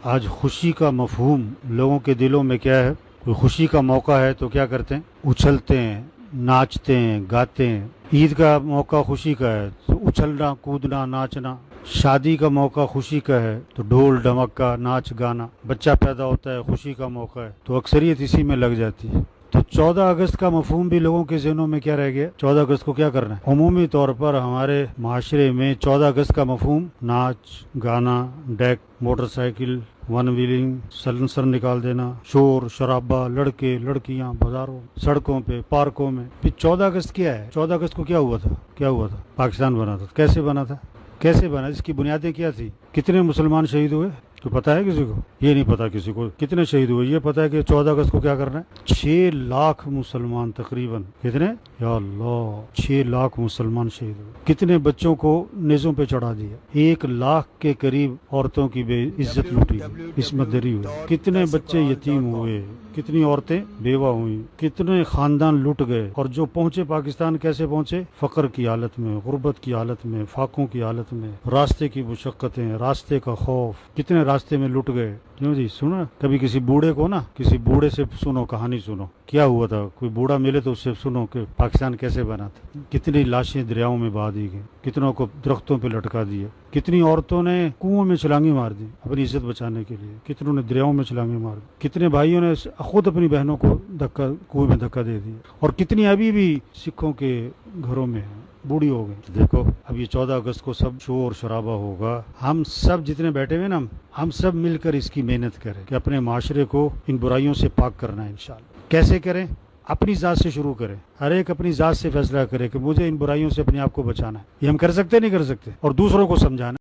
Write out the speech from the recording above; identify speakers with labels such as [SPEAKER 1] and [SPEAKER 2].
[SPEAKER 1] آج خوشی کا مفہوم لوگوں کے دلوں میں کیا ہے؟ کوئی خوشی کا موقع ہے تو کیا کرتے ہیں؟ اچھلتے ہیں، ناچتے ہیں، گاتے ہیں۔ عید کا موقع خوشی کا ہے تو اچھلنا، کودنا، ناچنا۔ شادی کا موقع خوشی کا ہے تو ڈھول ڈھمکا، ناچ گانا۔ بچہ پیدا ہوتا ہے، خوشی کا موقع ہے تو اکثریت اسی میں لگ جاتی ہے۔ تو 14 اگست کا مفہوم بھی لوگوں کے ذہنوں میں کیا رہ گیا؟ 14 اگست کو کیا کرنا ہے؟ عمومی طور پر ہمارے معاشرے میں 14 اگست کا مفہوم ناچ گانا، deck, motorcycle, one wheeling, silencer نکال دینا، شور شرابہ، لڑکے لڑکیاں بازاروں، سڑکوں پہ، پارکوں میں۔ پھر 14 اگست کیا ہے؟ 14 اگست کو کیا ہوا تھا؟ پاکستان بنا تھا۔ کیسے بنا؟ اس کی بنیادیں کیا تھی؟ کتنے مسلمان شہید ہوئے؟ تو پتا ہے کسی کو؟ یہ نہیں پتا کسی کو کتنے شہید ہوئے۔ یہ پتا ہے کہ 14 اگست کو کیا کرنا ہے؟ 6 لاکھ مسلمان تقریباً، کتنے؟ یا اللہ، 6 لاکھ مسلمان شہید ہوئے۔ کتنے بچوں کو نیزوں پہ چڑھا دیا؟ 1 لاکھ کے قریب عورتوں کی بے عزت لوٹی، عصمت دری ہوئی۔ کتنے بچے یتیم ہوئے، کتنی عورتیں بیوہ ہوئیں، کتنے خاندان لٹ گئے۔ اور جو پہنچے پاکستان کیسے پہنچے؟ فقر کی حالت میں، غربت کی حالت میں، فاقوں کی حالت میں، راستے کی مشقتیں، راستے کا خوف، کتنے راستے میں لٹ گئے۔ کیوں جی؟ سنا کبھی کسی بوڑھے سے سنو، کہانی سنو کیا ہوا تھا، کوئی بوڑھا ملے تو اس سے سنو کہ پاکستان کیسے بنا تھا۔ کتنی لاشیں دریاؤں میں بہا دی گئی، کتنوں کو درختوں پہ لٹکا دیا، کتنی عورتوں نے کنویں میں چھلانگیں مار دی اپنی عزت بچانے کے لیے، کتنوں نے دریاؤں میں چھلانگیں مار دی، کتنے بھائیوں نے خود اپنی بہنوں کو کنویں میں دھکا دے دیا، اور کتنی ابھی بھی سکھوں کے گھروں میں ہیں، بوڑھی ہو گئی۔ دیکھو اب یہ 14 اگست کو سب شور شرابہ ہوگا، ہم سب جتنے بیٹھے ہوئے نا، ہم سب مل کر اس کی محنت کریں کہ اپنے معاشرے کو ان برائیوں سے پاک کرنا ہے انشاءاللہ۔ کیسے کریں؟ اپنی ذات سے شروع کریں۔ ہر ایک اپنی ذات سے فیصلہ کرے کہ مجھے ان برائیوں سے اپنے آپ کو بچانا ہے۔ یہ ہم کر سکتے نہیں کر سکتے؟ اور دوسروں کو سمجھانا